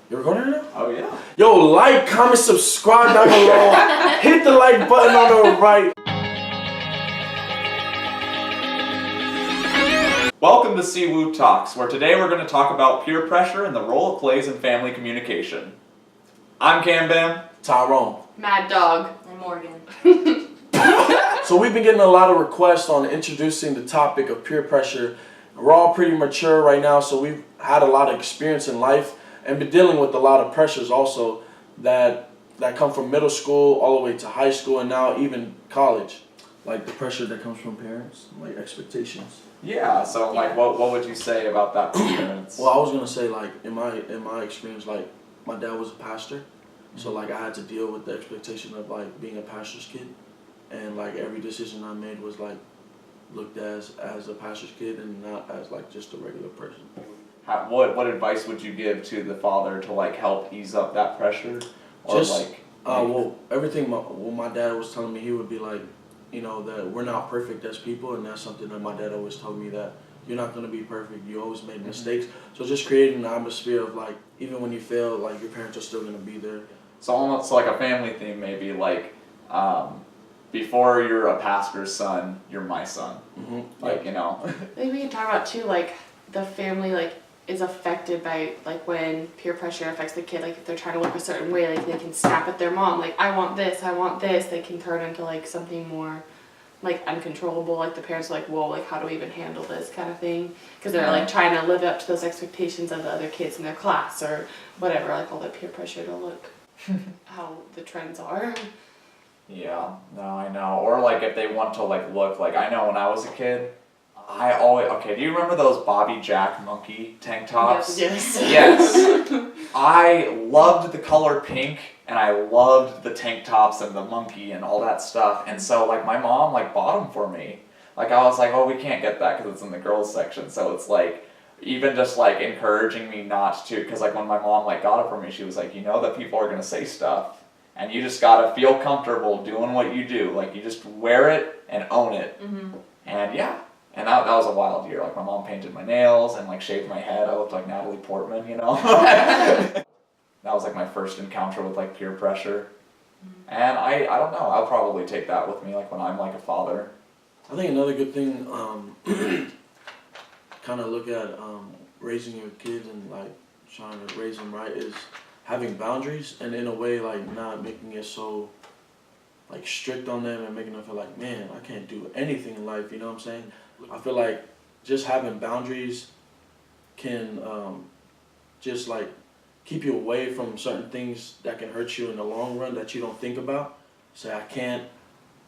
You're recording now? Oh, yeah. Yo, like, comment, subscribe down below. Hit the like button on the right. Welcome to Siwoo Talks, where today we're going to talk about peer pressure and the role it plays in family communication. I'm Cam Bam. Tyrone. Mad Dog. And Morgan. So we've been getting a lot of requests on introducing the topic of peer pressure. We're all pretty mature right now, so we've had a lot of experience in life and been dealing with a lot of pressures also that come from middle school all the way to high school and now even college. Like the pressure that comes from parents, like expectations. Yeah, so like what would you say about that from parents? Well, I was gonna say like in my experience, like my dad was a pastor, so like I had to deal with the expectation of like being a pastor's kid, and like every decision I made was like looked as a pastor's kid and not as like just a regular person. What advice would you give to the father to like help ease up that pressure? Or Just like well, everything my dad was telling me, he would be like, you know, that we're not perfect as people, and that's something that my dad always told me, that you're not going to be perfect, you always made mistakes. So just creating an atmosphere of like, even when you fail, like your parents are still going to be there. So almost like a family theme, maybe like before you're a pastor's son, you're my son. Mm-hmm. Like, you know. Maybe we can talk about too, like the family like is affected by like when peer pressure affects the kid. Like if they're trying to look a certain way, like they can snap at their mom, like I want this. They can turn into like something more like uncontrollable. Like the parents are like, whoa, like how do we even handle this kind of thing? Because they're like trying to live up to those expectations of the other kids in their class or whatever. Like all the peer pressure to look how the trends are. Yeah, no, I know. Or like if they want to like look like, I know when I was a kid, do you remember those Bobby Jack monkey tank tops? Yes. Yes. I loved the color pink and I loved the tank tops and the monkey and all that stuff. And so like my mom like bought them for me. Like I was like, oh, we can't get that because it's in the girls section. So it's like, even just like encouraging me not to, because like when my mom like got it for me, she was like, you know that people are going to say stuff and you just got to feel comfortable doing what you do. Like you just wear it and own it. Mm-hmm. And yeah. And that was a wild year. Like my mom painted my nails and like shaved my head. I looked like Natalie Portman, you know. That was like my first encounter with like peer pressure. And I don't know. I'll probably take that with me like when I'm like a father. I think another good thing, kind of look at raising your kids and like trying to raise them right, is having boundaries, and in a way like not making it so like strict on them and making them feel like, man, I can't do anything in life, you know what I'm saying? I feel like just having boundaries can just like keep you away from certain things that can hurt you in the long run that you don't think about. Say, I can't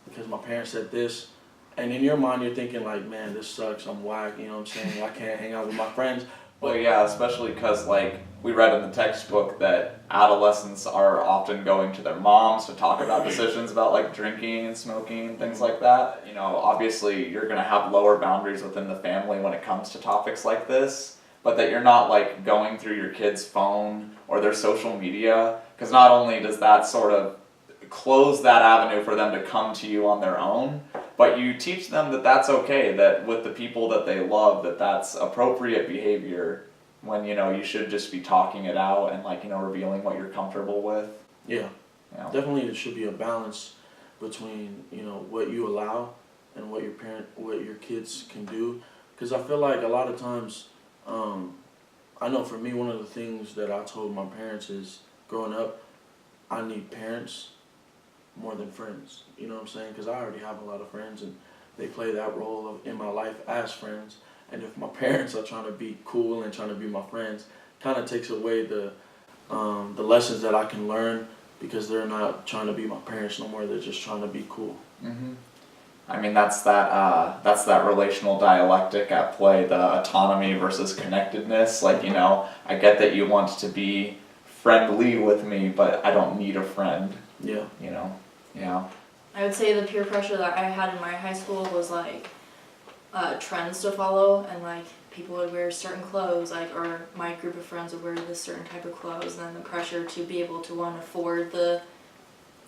because my parents said this. And in your mind, you're thinking like, man, this sucks, I'm whack, you know what I'm saying? I can't hang out with my friends. Well, yeah, especially because like we read in the textbook that adolescents are often going to their moms to talk about decisions about like drinking and smoking and things like that. You know, obviously you're going to have lower boundaries within the family when it comes to topics like this, but that you're not like going through your kid's phone or their social media, because not only does that sort of close that avenue for them to come to you on their own, but you teach them that that's okay, that with the people that they love, that that's appropriate behavior when, you know, you should just be talking it out and like, you know, revealing what you're comfortable with. Yeah. Definitely there should be a balance between, you know, what you allow and what your kids can do. Because I feel like a lot of times, I know for me, one of the things that I told my parents is growing up, I need parents more than friends, you know what I'm saying? Because I already have a lot of friends and they play that role in my life as friends. And if my parents are trying to be cool and trying to be my friends, kind of takes away the lessons that I can learn, because they're not trying to be my parents no more. They're just trying to be cool. Mm-hmm. I mean, that's that relational dialectic at play, the autonomy versus connectedness. Like, you know, I get that you want to be friendly with me, but I don't need a friend. Yeah. You know, yeah. I would say the peer pressure that I had in my high school was like trends to follow, and like people would wear certain clothes, like, or my group of friends would wear this certain type of clothes, and then the pressure to be able to want to afford the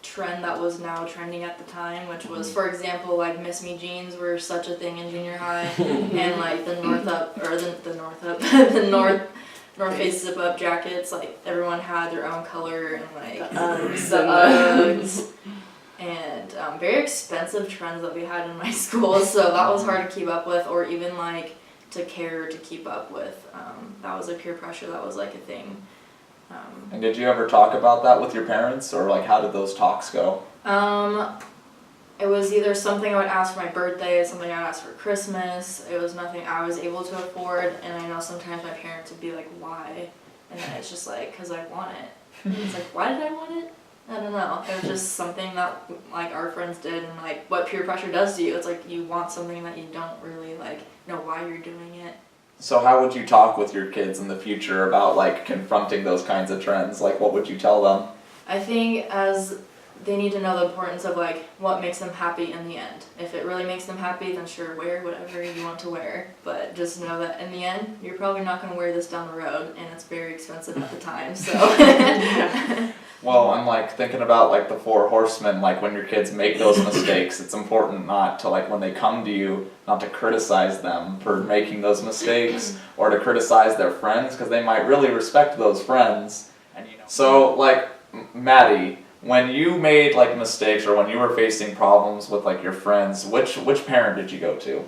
trend that was now trending at the time, which was, for example, like Miss Me jeans were such a thing in junior high, and like the North North Face zip up jackets, like everyone had their own color and like The Uggs the and Uggs. And very expensive trends that we had in my school, so that was hard to keep up with, or even like to care to keep up with. That was a peer pressure that was like a thing. And did you ever talk about that with your parents, or like how did those talks go? It was either something I would ask for my birthday, something I would ask for Christmas. It was nothing I was able to afford, and I know sometimes my parents would be like, why? And then it's just like, because I want it. It's like, why did I want it? I don't know. It was just something that like our friends did, and like what peer pressure does to you. It's like you want something that you don't really like know why you're doing it. So how would you talk with your kids in the future about like confronting those kinds of trends? Like what would you tell them? I think as they need to know the importance of like what makes them happy in the end. If it really makes them happy, then sure, wear whatever you want to wear. But just know that in the end, you're probably not going to wear this down the road, and it's very expensive at the time. So. Well, I'm like thinking about like the four horsemen, like when your kids make those mistakes, it's important not to like when they come to you, not to criticize them for making those mistakes or to criticize their friends because they might really respect those friends. And you know. So like Maddie, when you made like mistakes or when you were facing problems with like your friends, which parent did you go to?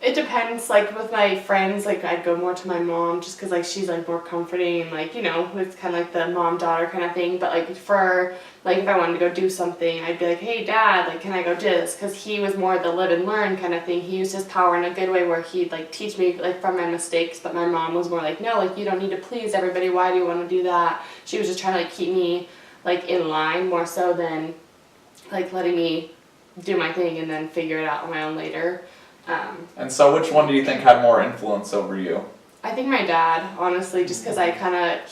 It depends, like with my friends, like I'd go more to my mom just because like she's like more comforting and like, you know, it's kind of like the mom-daughter kind of thing. But like for, like if I wanted to go do something, I'd be like, hey dad, like can I go do this? Because he was more the live and learn kind of thing. He used his power in a good way where he'd like teach me like from my mistakes. But my mom was more like, no, like you don't need to please everybody. Why do you want to do that? She was just trying to like keep me like in line more so than like letting me do my thing and then figure it out on my own later. And so which one do you think had more influence over you? I think my dad, honestly, just because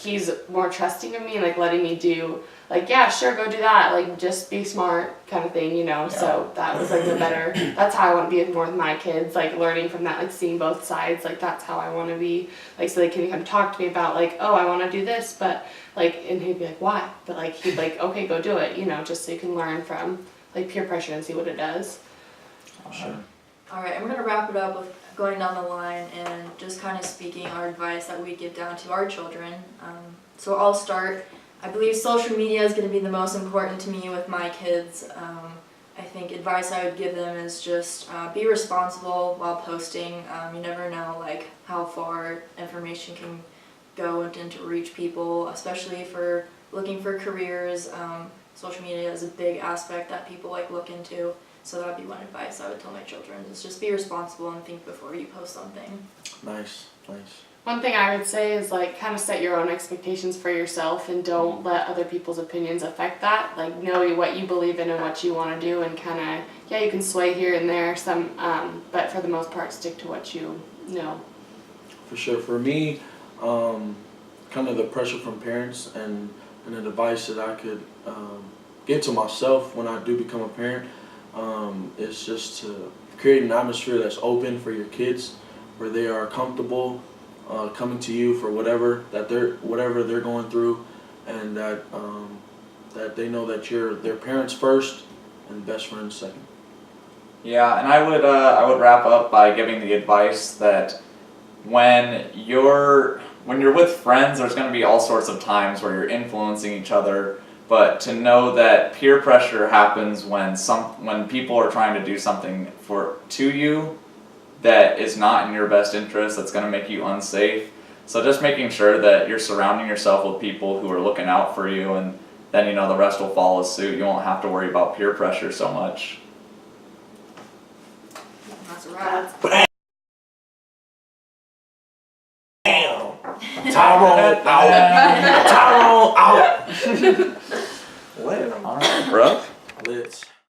he's more trusting of me and like letting me do, like, yeah, sure, go do that, like just be smart kind of thing, you know. Yeah. So that was like the better, that's how I want to be with more with my kids, like learning from that, like seeing both sides, like that's how I want to be, like so they can come talk to me about like, oh, I want to do this, but like, and he'd be like, why? But like, he'd like, okay, go do it, you know, just so you can learn from like peer pressure and see what it does. Sure. Alright, and we're going to wrap it up with going down the line and just kind of speaking our advice that we give down to our children. So I'll start. I believe social media is going to be the most important to me with my kids. I think advice I would give them is just be responsible while posting. You never know like how far information can go and to reach people, especially for looking for careers. Social media is a big aspect that people like look into. So that would be one advice I would tell my children, is just be responsible and think before you post something. Nice. One thing I would say is like kind of set your own expectations for yourself and don't let other people's opinions affect that. Like know what you believe in and what you want to do and kind of, yeah, you can sway here and there some, but for the most part stick to what you know. For sure. For me, kind of the pressure from parents and the advice that I could give to myself when I do become a parent, is just to create an atmosphere that's open for your kids, where they are comfortable coming to you for whatever they're going through, and that they know that you're their parents first and best friends second. Yeah, and I would wrap up by giving the advice that when you're with friends, there's going to be all sorts of times where you're influencing each other. But to know that peer pressure happens when people are trying to do something to you that is not in your best interest, that's going to make you unsafe. So just making sure that you're surrounding yourself with people who are looking out for you, and then you know the rest will follow suit. You won't have to worry about peer pressure so much. That's a wrap. Damn! Tyrone out! Tyrone out! Lit, alright, bro. Lit.